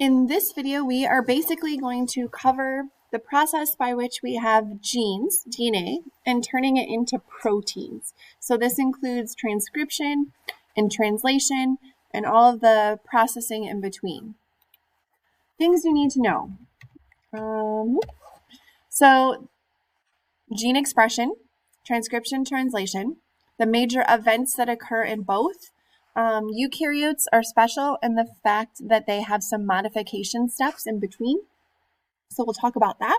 In this video, we are basically going to cover the process by which we have genes, DNA, and turning it into proteins. So this includes transcription and translation and all of the processing in between. Things you need to know. So gene expression, transcription, translation, the major events that occur in both. Eukaryotes are special in the fact that they have some modification steps in between. So we'll talk about that.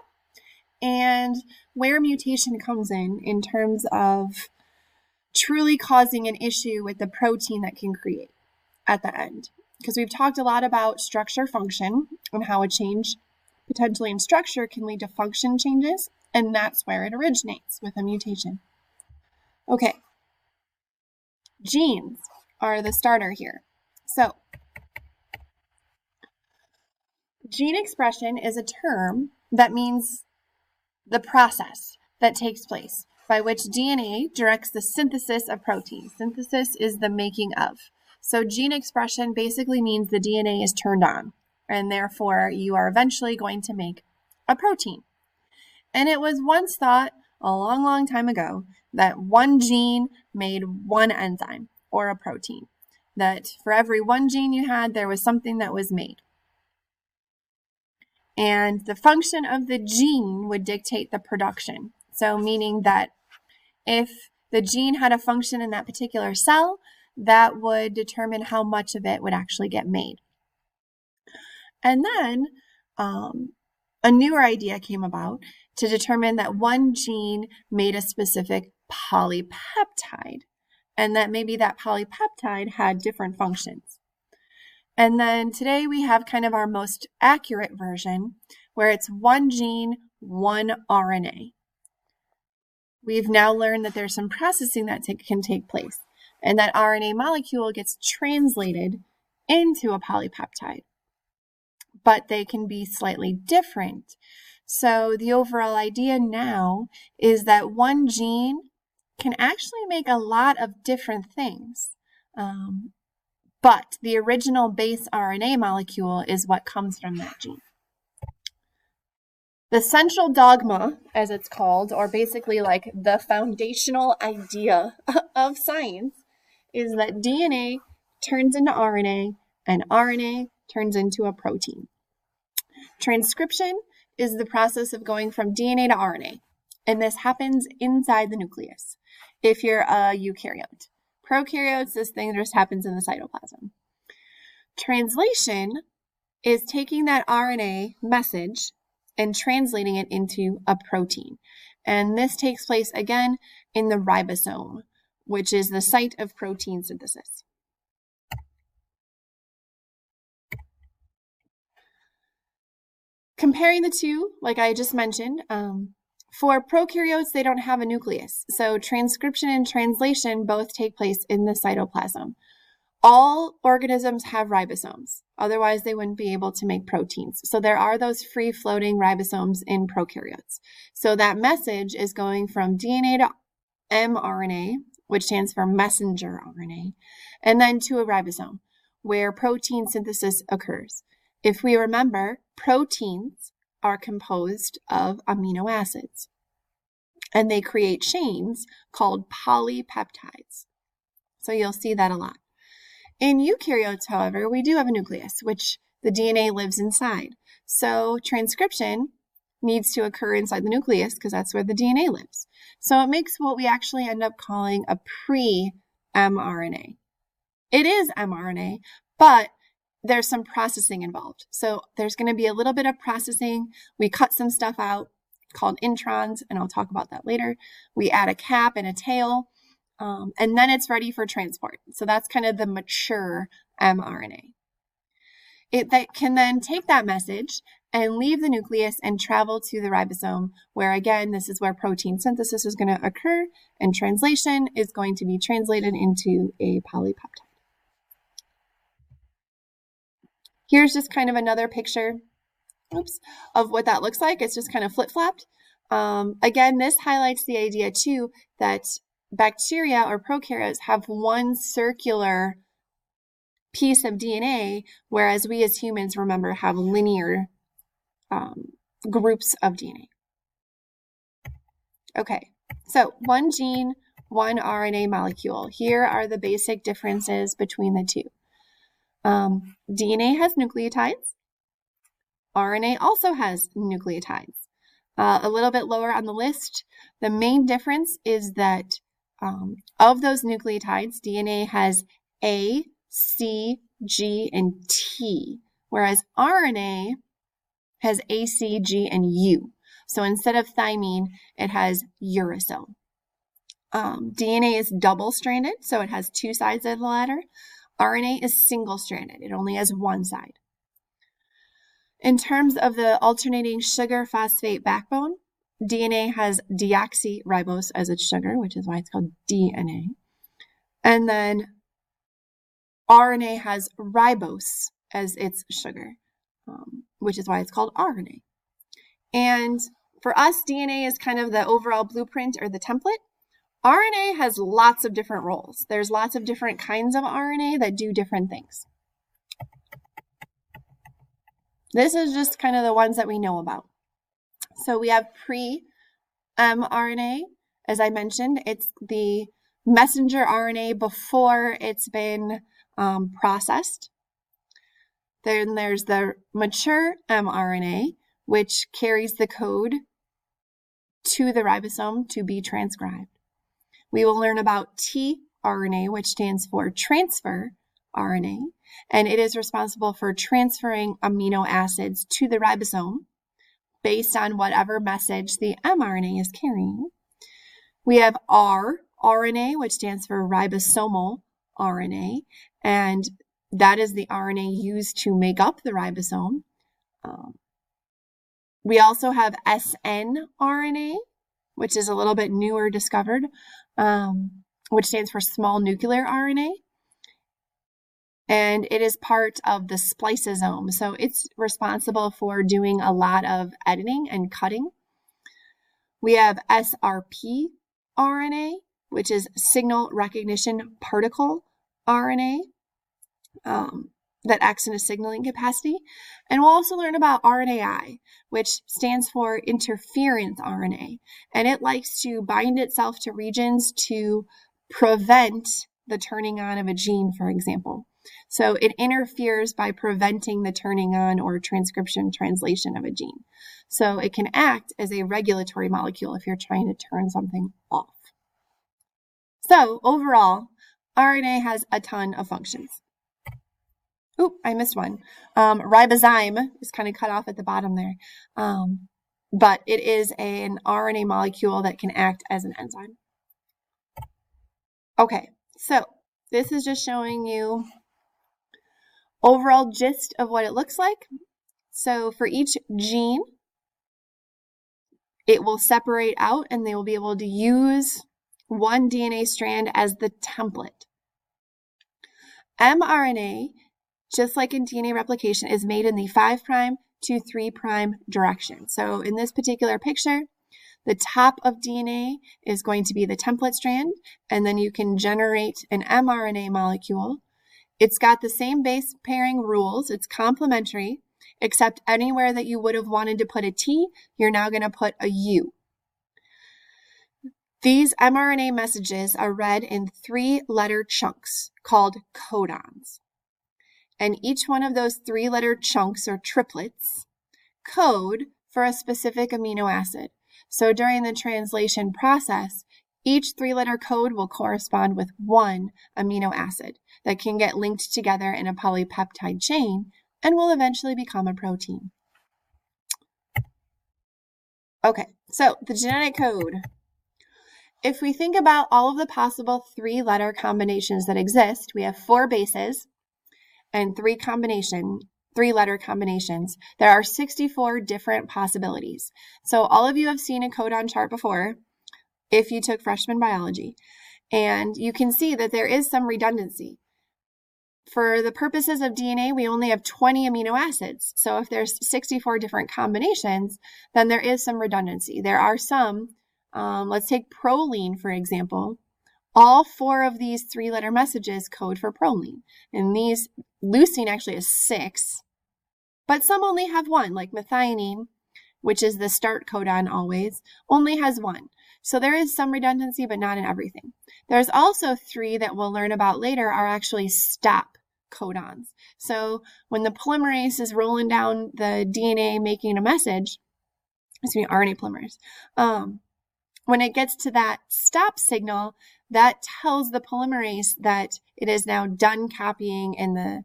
And where mutation comes in terms of truly causing an issue with the protein that can create at the end. Because we've talked a lot about structure function and how a change potentially in structure can lead to function changes, and that's where it originates with a mutation. Okay, genes are the starter here. So, gene expression is a term that means the process that takes place by which DNA directs the synthesis of proteins. Synthesis is the making of. So gene expression basically means the DNA is turned on, and therefore you are eventually going to make a protein. And it was once thought a long, long time ago that one gene made one enzyme or a protein. That for every one gene you had, there was something that was made. And the function of the gene would dictate the production. So meaning that if the gene had a function in that particular cell, that would determine how much of it would actually get made. And then a newer idea came about to determine that one gene made a specific polypeptide, and that maybe that polypeptide had different functions. And then today we have kind of our most accurate version where it's one gene, one RNA. We've now learned that there's some processing that can take place, and that RNA molecule gets translated into a polypeptide, but they can be slightly different. So the overall idea now is that one gene can actually make a lot of different things. But the original base RNA molecule is what comes from that gene. The central dogma, as it's called, or basically like the foundational idea of science, is that DNA turns into RNA and RNA turns into a protein. Transcription is the process of going from DNA to RNA, and this happens inside the nucleus if you're a eukaryote. Prokaryotes, this thing just happens in the cytoplasm. Translation is taking that RNA message and translating it into a protein. And this takes place again in the ribosome, which is the site of protein synthesis. Comparing the two, like I just mentioned, for prokaryotes, they don't have a nucleus. So transcription and translation both take place in the cytoplasm. All organisms have ribosomes. Otherwise, they wouldn't be able to make proteins. So there are those free-floating ribosomes in prokaryotes. So that message is going from DNA to mRNA, which stands for messenger RNA, and then to a ribosome, where protein synthesis occurs. If we remember, proteins are composed of amino acids, and they create chains called polypeptides. So you'll see that a lot. In eukaryotes, however, we do have a nucleus, which the DNA lives inside. So transcription needs to occur inside the nucleus because that's where the DNA lives. So it makes what we actually end up calling a pre-mRNA. It is mRNA, but there's some processing involved. So there's going to be a little bit of processing. We cut some stuff out called introns, and I'll talk about that later. We add a cap and a tail, and then it's ready for transport. So that's kind of the mature mRNA. That can then take that message and leave the nucleus and travel to the ribosome, where again, this is where protein synthesis is going to occur, and translation is going to be translated into a polypeptide. Here's just kind of another picture, of what that looks like. It's just kind of flip-flopped. Again, this highlights the idea too that bacteria or prokaryotes have one circular piece of DNA, whereas we as humans, remember, have linear groups of DNA. Okay, so one gene, one RNA molecule. Here are the basic differences between the two. DNA has nucleotides. RNA also has nucleotides. A little bit lower on the list, the main difference is that of those nucleotides, DNA has A, C, G, and T, whereas RNA has A, C, G, and U. So instead of thymine, it has uracil. DNA is double-stranded, so it has two sides of the ladder. RNA is single-stranded. It only has one side. In terms of the alternating sugar-phosphate backbone, DNA has deoxyribose as its sugar, which is why it's called DNA. And then RNA has ribose as its sugar, which is why it's called RNA. And for us, DNA is kind of the overall blueprint or the template. RNA has lots of different roles. There's lots of different kinds of RNA that do different things. This is just kind of the ones that we know about. So we have pre-mRNA. As I mentioned, it's the messenger RNA before it's been processed. Then there's the mature mRNA, which carries the code to the ribosome to be transcribed. We will learn about tRNA, which stands for transfer RNA, and it is responsible for transferring amino acids to the ribosome based on whatever message the mRNA is carrying. We have rRNA, which stands for ribosomal RNA, and that is the RNA used to make up the ribosome. We also have snRNA, which is a little bit newer discovered, which stands for small nuclear RNA. And it is part of the spliceosome. So it's responsible for doing a lot of editing and cutting. We have srpRNA, which is signal recognition particle RNA that acts in a signaling capacity. And we'll also learn about RNAi, which stands for interference RNA. And it likes to bind itself to regions to prevent the turning on of a gene, for example. So it interferes by preventing the turning on or transcription translation of a gene. So it can act as a regulatory molecule if you're trying to turn something off. So overall, RNA has a ton of functions. Oop, I missed one. Ribozyme is kind of cut off at the bottom there. But it is an RNA molecule that can act as an enzyme. Okay, so this is just showing you overall gist of what it looks like. So for each gene, it will separate out and they will be able to use one DNA strand as the template. mRNA, just like in DNA replication, is made in the 5' to 3' direction. So in this particular picture, the top of DNA is going to be the template strand, and then you can generate an mRNA molecule. It's got the same base pairing rules. It's complementary, except anywhere that you would have wanted to put a T, you're now going to put a U. These mRNA messages are read in 3-letter chunks called codons. And each one of those 3-letter chunks or triplets code for a specific amino acid. So during the translation process, each 3-letter code will correspond with one amino acid that can get linked together in a polypeptide chain and will eventually become a protein. Okay, so the genetic code. If we think about all of the possible 3-letter combinations that exist, we have 4 bases and 3-letter combinations. There are 64 different possibilities. So all of you have seen a codon chart before if you took freshman biology, and you can see that there is some redundancy. For the purposes of DNA, we only have 20 amino acids. So if there's 64 different combinations, then there is some redundancy. There are some, let's take proline, for example. All 4 of these 3-letter messages code for proline. And these, leucine actually has 6, but some only have 1, like methionine, which is the start codon always, only has 1. So there is some redundancy, but not in everything. There's also 3 that we'll learn about later are actually stop codons. So when the polymerase is rolling down the DNA making a message, RNA polymerase, when it gets to that stop signal, that tells the polymerase that it is now done copying and the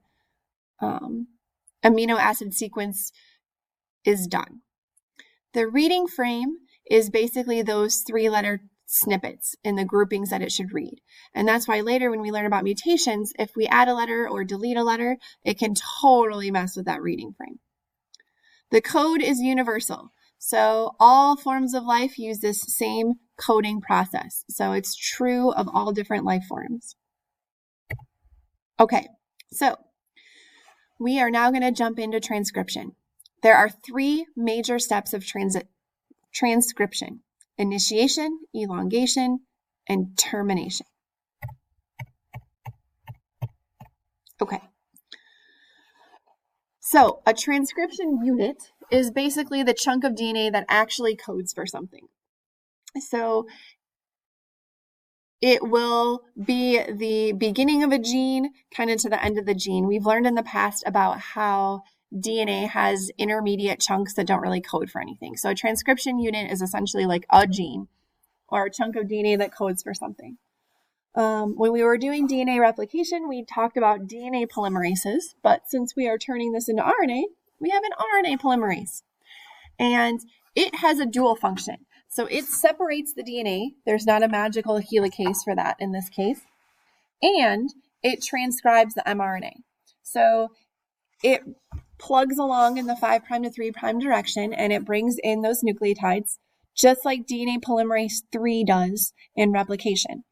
amino acid sequence is done. The reading frame is basically those 3-letter snippets in the groupings that it should read. And that's why later when we learn about mutations, if we add a letter or delete a letter, it can totally mess with that reading frame. The code is universal. So all forms of life use this same coding process. So it's true of all different life forms. Okay, so we are now going to jump into transcription. There are 3 major steps of transcription: initiation, elongation, and termination. Okay. So a transcription unit is basically the chunk of DNA that actually codes for something. So it will be the beginning of a gene, kind of to the end of the gene. We've learned in the past about how DNA has intermediate chunks that don't really code for anything. So a transcription unit is essentially like a gene or a chunk of DNA that codes for something. When we were doing DNA replication, we talked about DNA polymerases, but since we are turning this into RNA, we have an RNA polymerase. And it has a dual function. So it separates the DNA. There's not a magical helicase for that in this case. And it transcribes the mRNA. So it plugs along in the 5' to 3' direction, and it brings in those nucleotides, just like DNA polymerase 3 does in replication.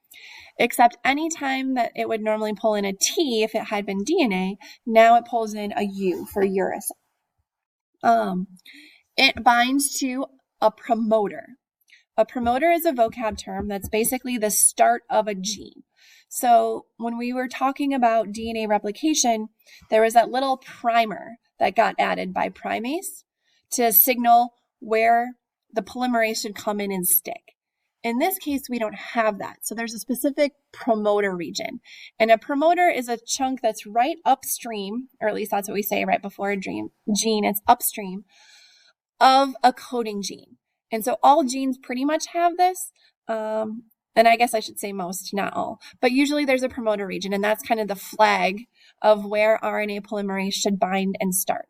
Except anytime that it would normally pull in a T if it had been DNA, now it pulls in a U for uracil. It binds to a promoter. A promoter is a vocab term that's basically the start of a gene. So when we were talking about DNA replication, there was that little primer that got added by primase to signal where the polymerase should come in and stick. In this case, we don't have that. So there's a specific promoter region. And a promoter is a chunk that's right upstream, or at least that's what we say right before a gene. It's upstream of a coding gene. And so all genes pretty much have this. And I guess I should say most, not all. But usually there's a promoter region, and that's kind of the flag of where RNA polymerase should bind and start.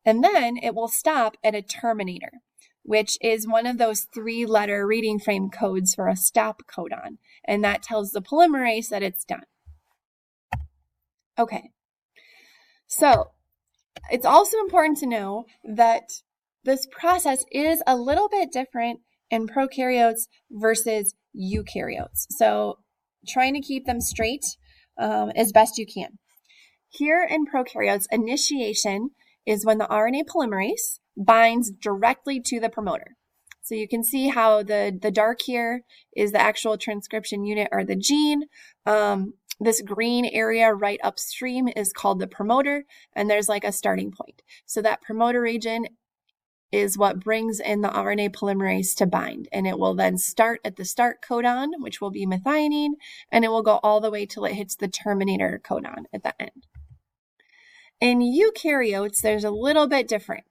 And then it will stop at a terminator, which is one of those 3-letter reading frame codes for a stop codon. And that tells the polymerase that it's done. Okay. So it's also important to know that this process is a little bit different in prokaryotes versus eukaryotes. So trying to keep them straight as best you can. Here in prokaryotes, initiation is when the RNA polymerase binds directly to the promoter. So you can see how the dark here is the actual transcription unit or the gene. This green area right upstream is called the promoter, and there's like a starting point. So that promoter region is what brings in the RNA polymerase to bind, and it will then start at the start codon, which will be methionine, and it will go all the way till it hits the terminator codon at the end. In eukaryotes, there's a little bit different.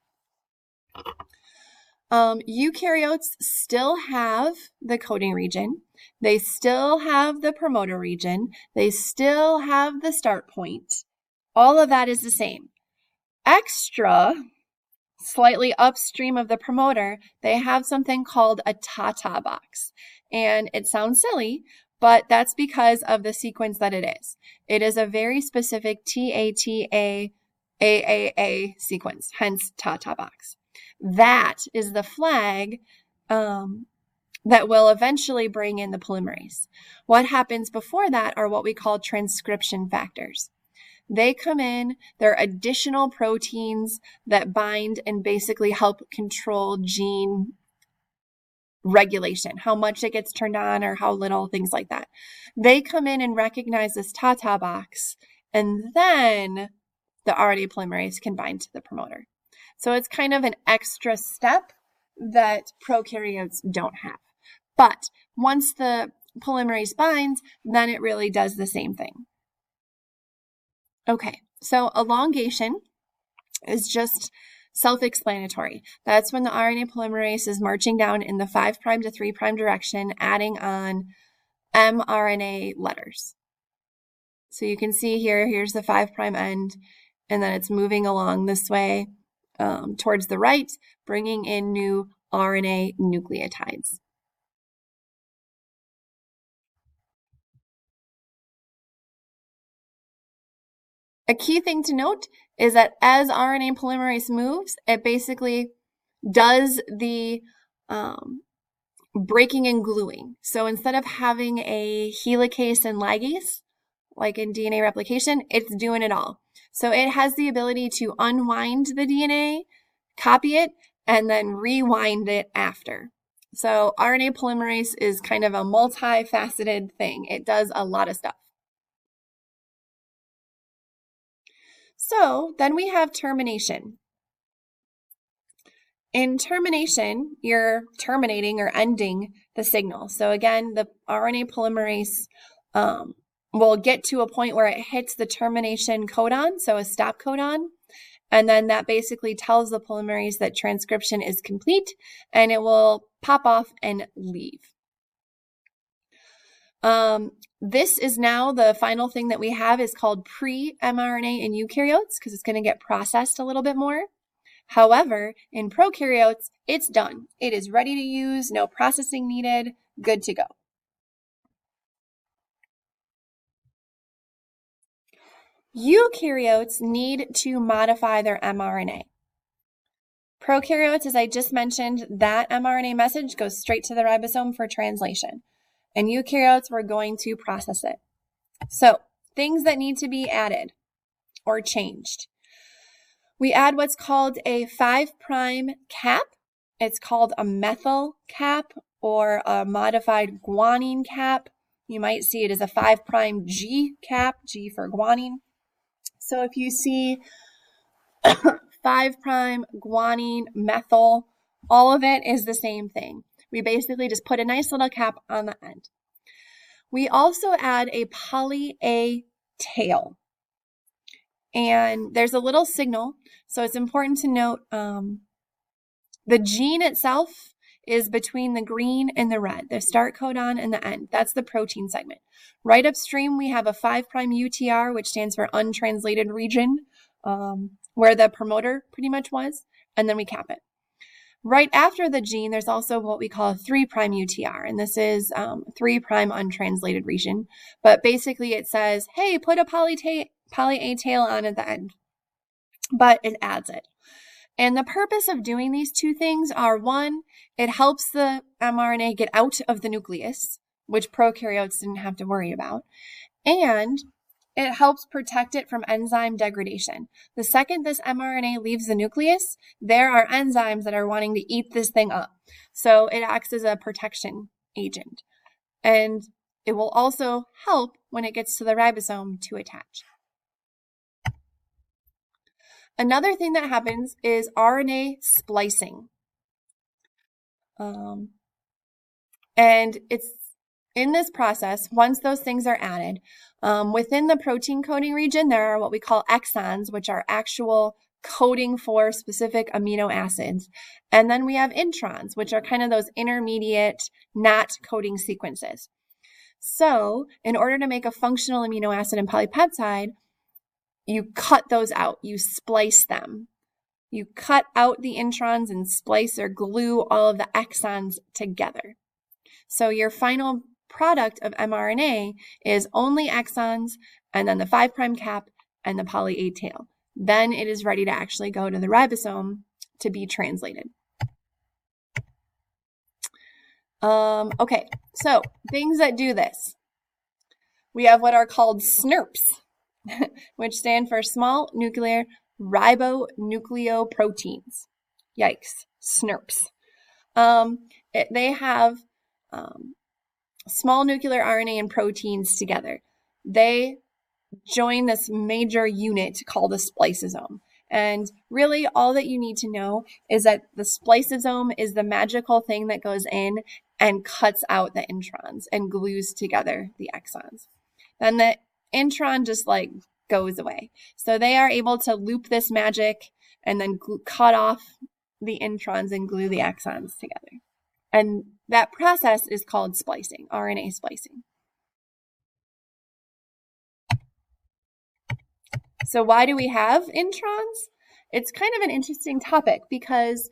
Eukaryotes still have the coding region. They still have the promoter region. They still have the start point. All of that is the same. Extra, slightly upstream of the promoter, they have something called a TATA box. And it sounds silly, but that's because of the sequence that it is. It is a very specific TATA AAA sequence, hence TATA box. That is the flag that will eventually bring in the polymerase. What happens before that are what we call transcription factors. They come in, they're additional proteins that bind and basically help control gene regulation, how much it gets turned on or how little, things like that. They come in and recognize this TATA box, and then the RNA polymerase can bind to the promoter. So it's kind of an extra step that prokaryotes don't have. But once the polymerase binds, then it really does the same thing. Okay, so elongation is just self-explanatory. That's when the RNA polymerase is marching down in the 5' to 3' direction, adding on mRNA letters. So you can see here, here's the 5' end, and then it's moving along this way towards the right, bringing in new RNA nucleotides. A key thing to note is that as RNA polymerase moves, it basically does the breaking and gluing. So instead of having a helicase and ligase, like in DNA replication, it's doing it all. So it has the ability to unwind the DNA, copy it, and then rewind it after. So RNA polymerase is kind of a multifaceted thing. It does a lot of stuff. So then we have termination. In termination, you're terminating or ending the signal. So again, the RNA polymerase will get to a point where it hits the termination codon, so a stop codon, and then that basically tells the polymerase that transcription is complete, and it will pop off and leave. This is now the final thing that we have is called pre-mRNA in eukaryotes because it's going to get processed a little bit more. However, in prokaryotes, it's done. It is ready to use, no processing needed, good to go. Eukaryotes need to modify their mRNA. Prokaryotes, as I just mentioned, that mRNA message goes straight to the ribosome for translation. And eukaryotes, we're going to process it. So, things that need to be added or changed. We add what's called a 5' cap. It's called a methyl cap or a modified guanine cap. You might see it as a 5' G cap, G for guanine. So if you see 5' guanine, methyl, all of it is the same thing. We basically just put a nice little cap on the end. We also add a poly-A tail. And there's a little signal, so it's important to note the gene itself is between the green and the red, the start codon and the end. That's the protein segment. Right upstream, we have a 5' UTR, which stands for untranslated region, where the promoter pretty much was, and then we cap it. Right after the gene, there's also what we call a 3' UTR, and this is 3' untranslated region. But basically it says, hey, put a poly-A tail on at the end, but it adds it. And the purpose of doing these two things are, one, it helps the mRNA get out of the nucleus, which prokaryotes didn't have to worry about, and it helps protect it from enzyme degradation. The second this mRNA leaves the nucleus, there are enzymes that are wanting to eat this thing up. So it acts as a protection agent. And it will also help when it gets to the ribosome to attach. Another thing that happens is RNA splicing. And it's in this process, once those things are added, within the protein coding region, there are what we call exons, which are actual coding for specific amino acids. And then we have introns, which are kind of those intermediate not coding sequences. So in order to make a functional amino acid and polypeptide, you cut those out, you splice them. You cut out the introns and splice or glue all of the exons together. So your final product of mRNA is only exons and then the 5' cap and the poly-A tail. Then it is ready to actually go to the ribosome to be translated. Okay, so things that do this. We have what are called SNRPs, which stand for small nuclear ribonucleoproteins. Yikes, SNRPs. they have small nuclear RNA and proteins together. They join this major unit called a spliceosome. And really all that you need to know is that the spliceosome is the magical thing that goes in and cuts out the introns and glues together the exons. Then the intron just like goes away. So they are able to loop this magic and then cut off the introns and glue the exons together. And that process is called splicing, RNA splicing. So why do we have introns? It's kind of an interesting topic because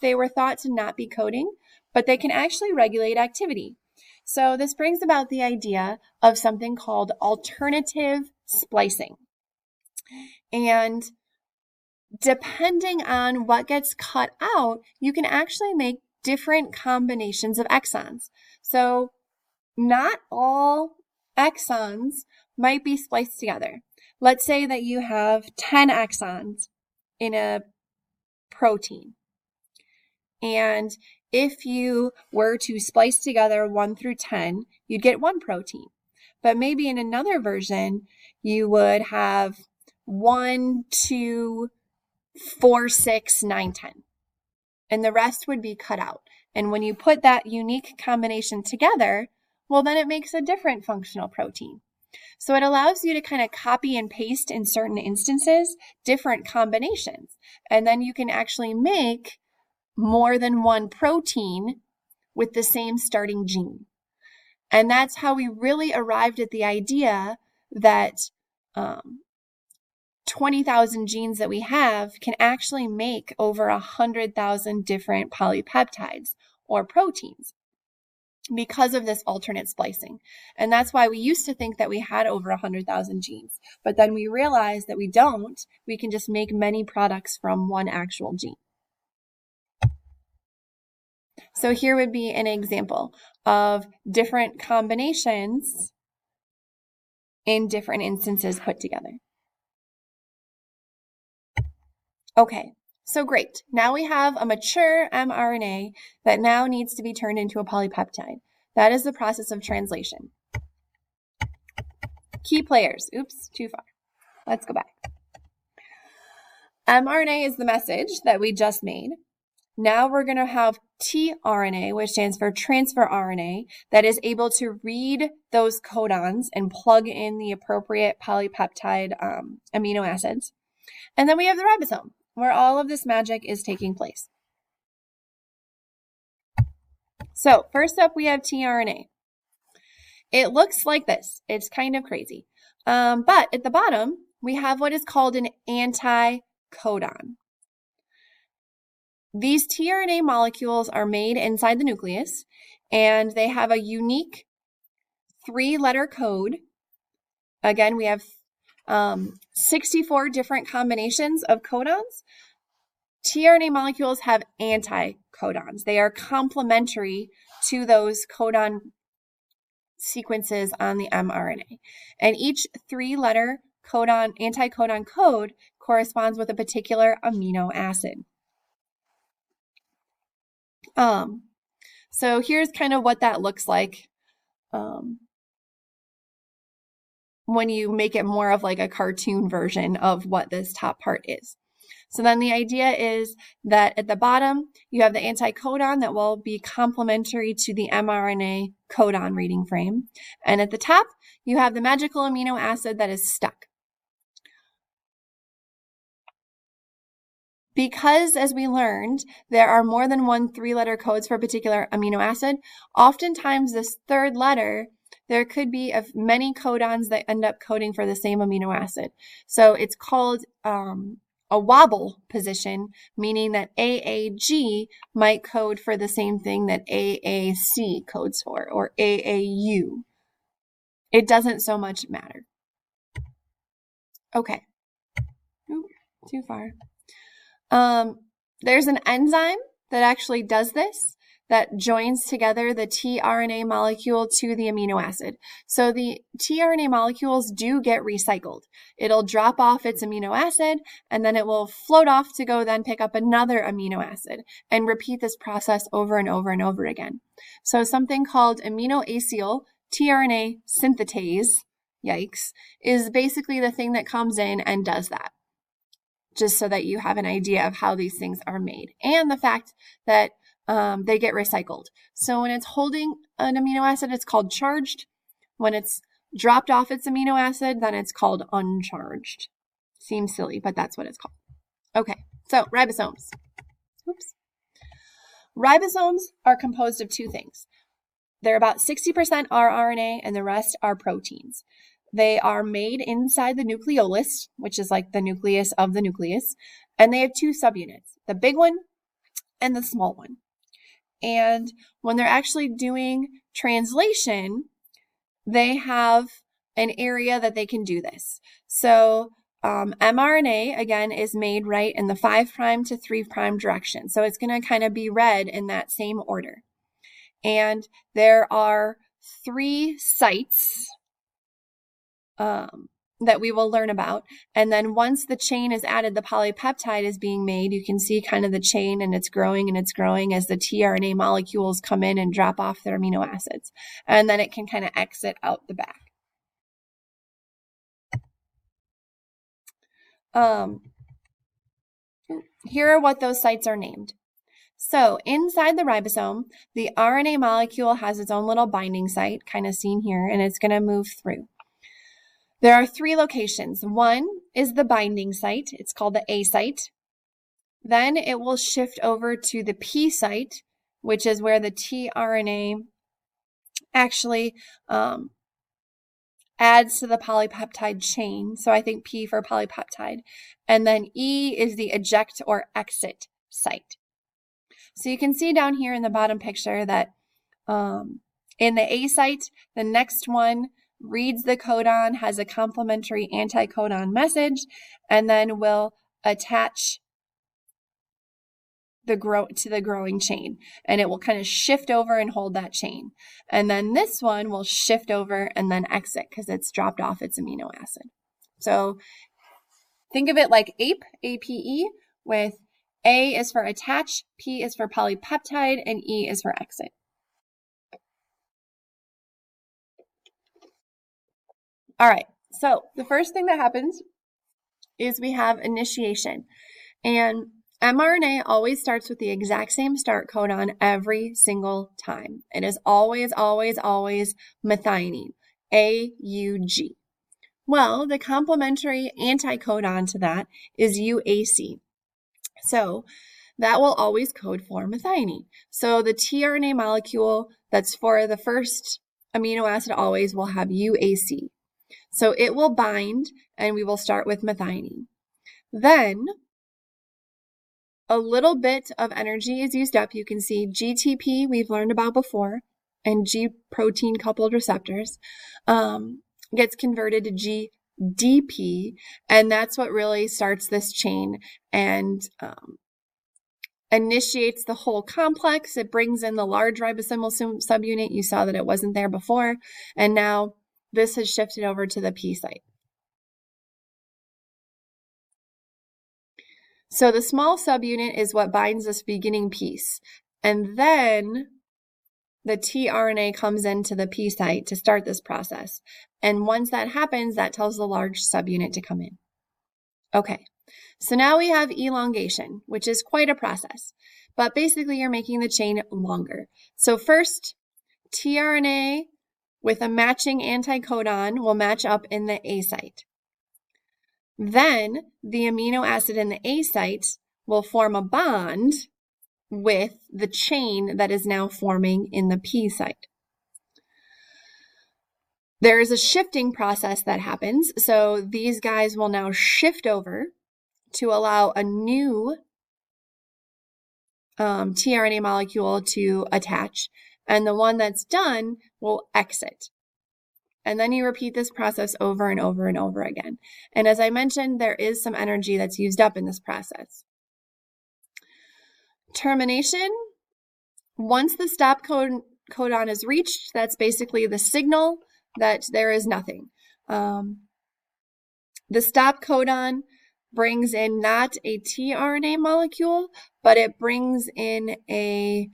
they were thought to not be coding, but they can actually regulate activity. So this brings about the idea of something called alternative splicing. And depending on what gets cut out, you can actually make different combinations of exons. So not all exons might be spliced together. Let's say that you have 10 exons in a protein. And if you were to splice together 1 through 10, you'd get 1 protein. But maybe in another version, you would have 1, 2, 4, 6, 9, 10. And the rest would be cut out. And when you put that unique combination together, well, then it makes a different functional protein. So it allows you to kind of copy and paste in certain instances different combinations. And then you can actually make more than one protein with the same starting gene. And that's how we really arrived at the idea that 20,000 genes that we have can actually make over 100,000 different polypeptides or proteins because of this alternate splicing. And that's why we used to think that we had over 100,000 genes. But then we realized that we don't. We can just make many products from one actual gene. So here would be an example of different combinations in different instances put together. Okay, so great. Now we have a mature mRNA that now needs to be turned into a polypeptide. That is the process of translation. Key players. Oops, too far. Let's go back. mRNA is the message that we just made. Now we're going to have tRNA, which stands for transfer RNA, that is able to read those codons and plug in the appropriate polypeptide amino acids. And then we have the ribosome, where all of this magic is taking place. So first up, we have tRNA. It looks like this. It's kind of crazy. But at the bottom, we have what is called an anticodon. These tRNA molecules are made inside the nucleus, and they have a unique 3-letter code. Again, we have 64 different combinations of codons. tRNA molecules have anticodons. They are complementary to those codon sequences on the mRNA. And each 3-letter anticodon code corresponds with a particular amino acid. So here's kind of what that looks like when you make it more of like a cartoon version of what this top part is. So then the idea is that at the bottom, you have the anticodon that will be complementary to the mRNA codon reading frame. And at the top, you have the magical amino acid that is stuck. Because, as we learned, there are more than one 3-letter codes for a particular amino acid, oftentimes this 3rd letter, there could be many codons that end up coding for the same amino acid. So it's called a wobble position, meaning that AAG might code for the same thing that AAC codes for, or AAU. It doesn't so much matter. Okay. Ooh, too far. There's an enzyme that actually does this that joins together the tRNA molecule to the amino acid. So the tRNA molecules do get recycled. It'll drop off its amino acid, and then it will float off to go then pick up another amino acid and repeat this process over and over and over again. So something called aminoacyl tRNA synthetase, yikes, is basically the thing that comes in and does that, just so that you have an idea of how these things are made and the fact that they get recycled. So when it's holding an amino acid, it's called charged. When it's dropped off its amino acid, then it's called uncharged. Seems silly, but that's what it's called. Okay, so ribosomes. Oops. Ribosomes are composed of two things. They're about 60% rRNA and the rest are proteins. They are made inside the nucleolus, which is like the nucleus of the nucleus, and they have two subunits, the big one and the small one. And when they're actually doing translation, they have an area that they can do this. So mRNA, again, is made right in the 5' to 3' direction. So it's going to kind of be read in that same order. And there are 3 sites that we will learn about. And then once the chain is added, the polypeptide is being made. You can see kind of the chain, and it's growing as the tRNA molecules come in and drop off their amino acids. And then it can kind of exit out the back. Here are what those sites are named. So inside the ribosome, the RNA molecule has its own little binding site, kind of seen here, and it's going to move through. There are 3 locations. One is the binding site. It's called the A site. Then it will shift over to the P site, which is where the tRNA actually adds to the polypeptide chain. So I think P for polypeptide. And then E is the eject or exit site. So you can see down here in the bottom picture that in the A site, the next one reads the codon, has a complementary anticodon message, and then will attach to the growing chain. And it will kind of shift over and hold that chain. And then this one will shift over and then exit because it's dropped off its amino acid. So think of it like APE, A-P-E, with A is for attach, P is for polypeptide, and E is for exit. All right, so the first thing that happens is we have initiation. And mRNA always starts with the exact same start codon every single time. It is always, always, always methionine, AUG. Well, the complementary anticodon to that is UAC. So that will always code for methionine. So the tRNA molecule that's for the first amino acid always will have UAC. So it will bind, and we will start with methionine. Then a little bit of energy is used up. You can see GTP we've learned about before, and G protein coupled receptors gets converted to GDP, and that's what really starts this chain and initiates the whole complex. It brings in the large ribosomal subunit. You saw that it wasn't there before, and now this has shifted over to the P site. So the small subunit is what binds this beginning piece. And then the tRNA comes into the P site to start this process. And once that happens, that tells the large subunit to come in. Okay, so now we have elongation, which is quite a process. But basically, you're making the chain longer. So first, tRNA with a matching anticodon will match up in the A site. Then the amino acid in the A site will form a bond with the chain that is now forming in the P site. There is a shifting process that happens. So these guys will now shift over to allow a new tRNA molecule to attach, and the one that's done will exit. And then you repeat this process over and over and over again. And as I mentioned, there is some energy that's used up in this process. Termination once the stop codon is reached, that's basically the signal that there is nothing. The stop codon brings in not a tRNA molecule, but it brings in a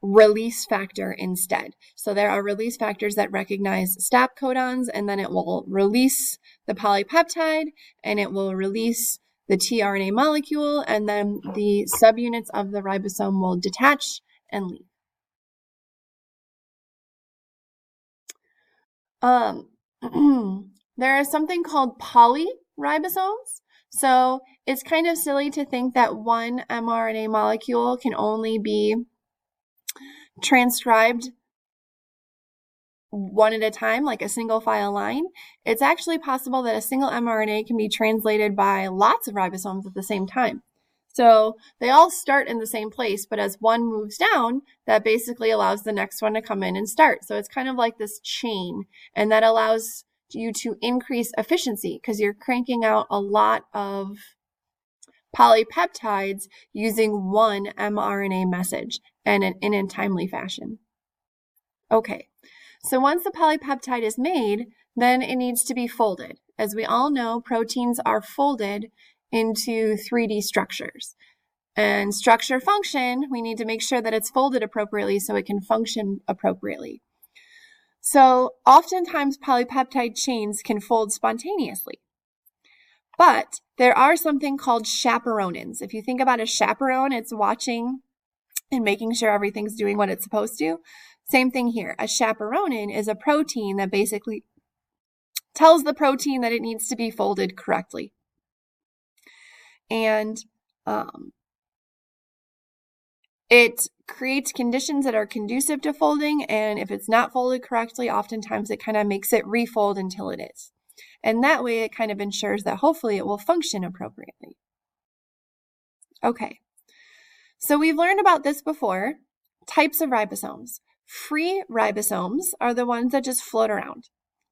release factor instead. So there are release factors that recognize stop codons, and then it will release the polypeptide, and it will release the tRNA molecule, and then the subunits of the ribosome will detach and leave. There is something called polyribosomes. So it's kind of silly to think that one mRNA molecule can only be transcribed one at a time, like a single file line. It's actually possible that a single mRNA can be translated by lots of ribosomes at the same time. So they all start in the same place, but as one moves down, that basically allows the next one to come in and start. So it's kind of like this chain, and that allows you to increase efficiency because you're cranking out a lot of polypeptides using one mRNA message and in a timely fashion. Okay, so once the polypeptide is made, then it needs to be folded. As we all know, proteins are folded into 3D structures. And structure function, we need to make sure that it's folded appropriately so it can function appropriately. So oftentimes polypeptide chains can fold spontaneously. But there are something called chaperonins. If you think about a chaperone, it's watching and making sure everything's doing what it's supposed to. Same thing here. A chaperonin is a protein that basically tells the protein that it needs to be folded correctly. And it creates conditions that are conducive to folding, and if it's not folded correctly, oftentimes it kind of makes it refold until it is. And that way it kind of ensures that hopefully it will function appropriately. Okay, so we've learned about this before. Types of ribosomes. Free ribosomes are the ones that just float around.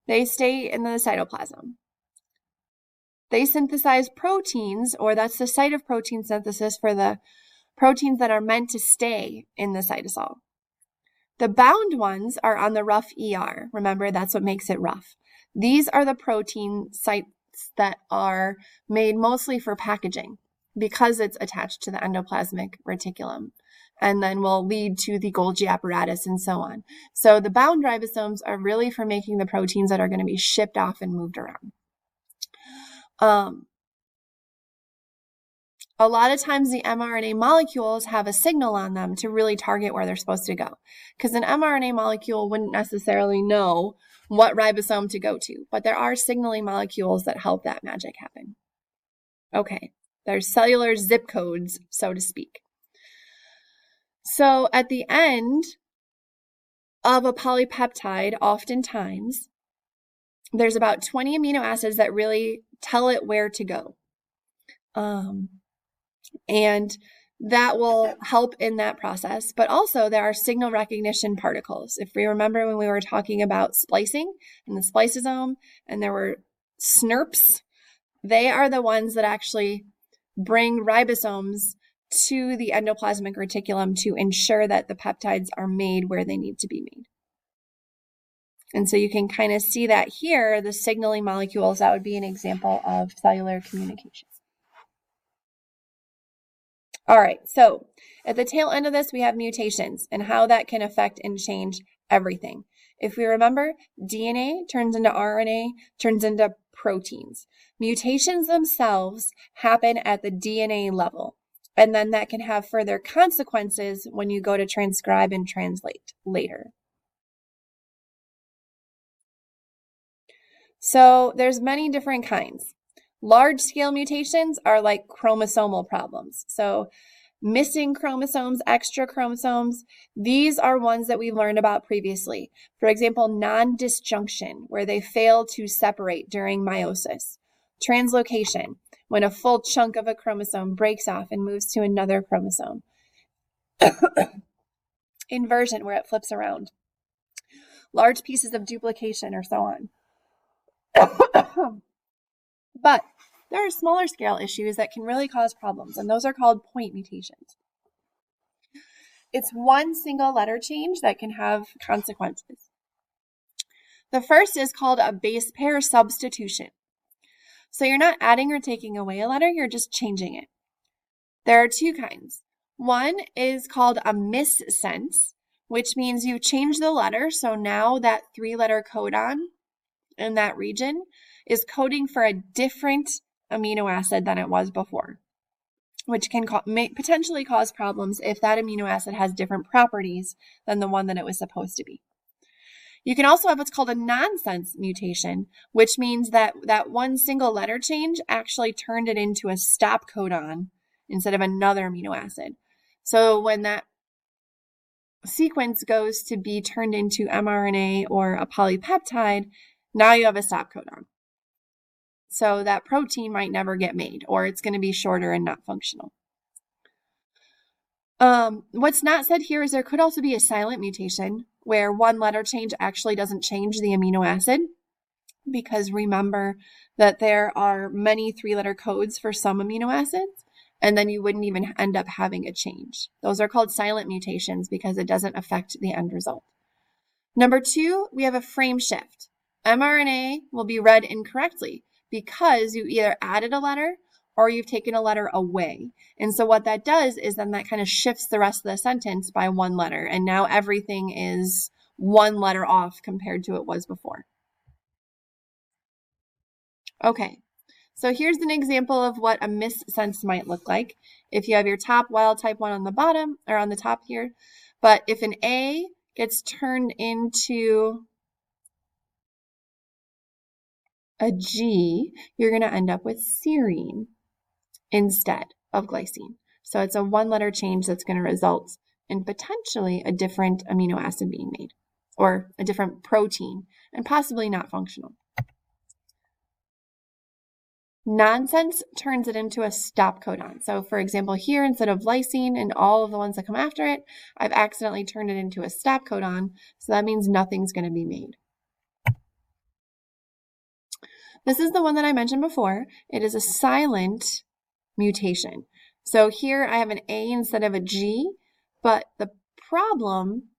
They stay in the cytoplasm. They synthesize proteins, or that's the site of protein synthesis for the proteins that are meant to stay in the cytosol. The bound ones are on the rough ER. Remember, that's what makes it rough. These are the protein sites that are made mostly for packaging because it's attached to the endoplasmic reticulum and then will lead to the Golgi apparatus and so on. So the bound ribosomes are really for making the proteins that are going to be shipped off and moved around. A lot of times the mRNA molecules have a signal on them to really target where they're supposed to go, because an mRNA molecule wouldn't necessarily know what ribosome to go to, but there are signaling molecules that help that magic happen. Okay, there's cellular zip codes, so to speak. So at the end of a polypeptide, oftentimes, there's about 20 amino acids that really tell it where to go. And that will help in that process. But also there are signal recognition particles. If we remember when we were talking about splicing and the spliceosome, and there were SNRPs, they are the ones that actually bring ribosomes to the endoplasmic reticulum to ensure that the peptides are made where they need to be made. And so you can kind of see that here, the signaling molecules, that would be an example of cellular communications. All right, so at the tail end of this, we have mutations and how that can affect and change everything. If we remember, DNA turns into RNA, turns into proteins. Mutations themselves happen at the DNA level, and then that can have further consequences when you go to transcribe and translate later. So there's many different kinds. Large-scale mutations are like chromosomal problems. So missing chromosomes, extra chromosomes, these are ones that we learned about previously. For example, non-disjunction, where they fail to separate during meiosis. Translocation, when a full chunk of a chromosome breaks off and moves to another chromosome. Inversion, where it flips around. Large pieces of duplication, or so on. But there are smaller scale issues that can really cause problems, and those are called point mutations. It's one single letter change that can have consequences. The first is called a base pair substitution. So you're not adding or taking away a letter, you're just changing it. There are two kinds. One is called a missense, which means you change the letter, so now that 3-letter codon in that region is coding for a different amino acid than it was before, which can potentially cause problems if that amino acid has different properties than the one that it was supposed to be. You can also have what's called a nonsense mutation, which means that that one single letter change actually turned it into a stop codon instead of another amino acid. So when that sequence goes to be turned into mRNA or a polypeptide, now you have a stop codon. So that protein might never get made, or it's going to be shorter and not functional. What's not said here is there could also be a silent mutation where one letter change actually doesn't change the amino acid, because remember that there are many 3-letter codes for some amino acids, and then you wouldn't even end up having a change. Those are called silent mutations because it doesn't affect the end result. Number 2, we have a frame shift. mRNA will be read incorrectly because you either added a letter or you've taken a letter away. And so what that does is then that kind of shifts the rest of the sentence by one letter. And now everything is one letter off compared to what it was before. Okay, so here's an example of what a missense might look like. If you have your top wild type one on the bottom, or on the top here, but if an A gets turned into a G, you're going to end up with serine instead of glycine. So it's a one-letter change that's going to result in potentially a different amino acid being made, or a different protein, and possibly not functional. Nonsense turns it into a stop codon. So for example, here, instead of lysine and all of the ones that come after it, I've accidentally turned it into a stop codon. So that means nothing's going to be made. This is the one that I mentioned before. It is a silent mutation. So here I have an A instead of a G, but the problem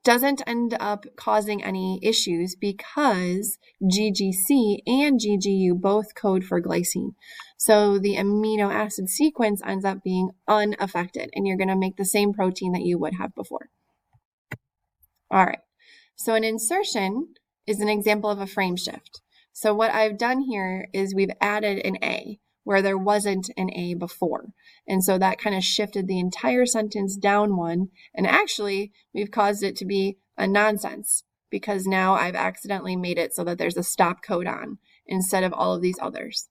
doesn't end up causing any issues because GGC and GGU both code for glycine. So the amino acid sequence ends up being unaffected, and you're going to make the same protein that you would have before. All right, so an insertion is an example of a frame shift. So what I've done here is we've added an A where there wasn't an A before. And so that kind of shifted the entire sentence down one. And actually, we've caused it to be a nonsense because now I've accidentally made it so that there's a stop codon instead of all of these others.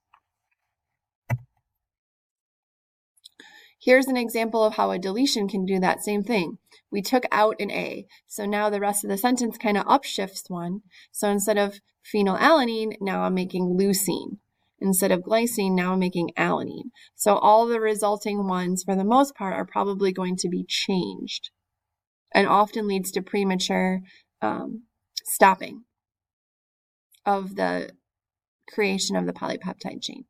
Here's an example of how a deletion can do that same thing. We took out an A, so now the rest of the sentence kind of upshifts one. So instead of phenylalanine, now I'm making leucine. Instead of glycine, now I'm making alanine. So all the resulting ones, for the most part, are probably going to be changed and often leads to premature stopping of the creation of the polypeptide chain.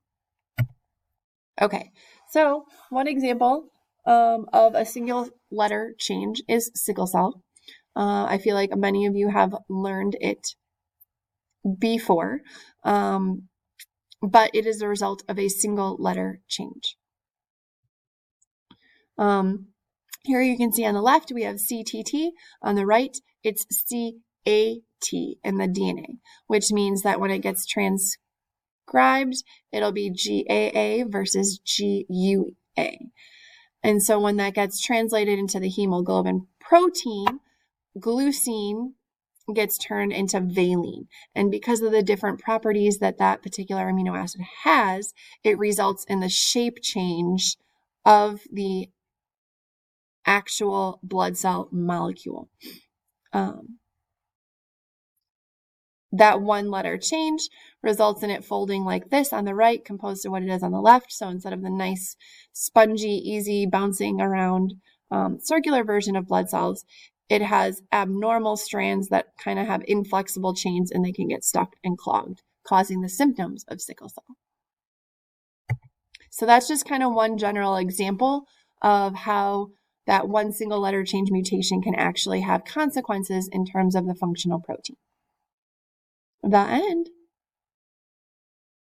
Okay, so one example of a single letter change is sickle cell. I feel like many of you have learned it before. But it is a result of a single letter change. Here you can see on the left, we have CTT. On the right, it's CAT in the DNA, which means that when it gets transcribed, it'll be GAA versus GUA. And so when that gets translated into the hemoglobin protein, glucine gets turned into valine. And because of the different properties that that particular amino acid has, it results in the shape change of the actual blood cell molecule. That one letter change results in it folding like this on the right, composed to what it is on the left. So instead of the nice, spongy, easy, bouncing around circular version of blood cells, it has abnormal strands that kind of have inflexible chains, and they can get stuck and clogged, causing the symptoms of sickle cell. So that's just kind of one general example of how that one single letter change mutation can actually have consequences in terms of the functional protein. The end.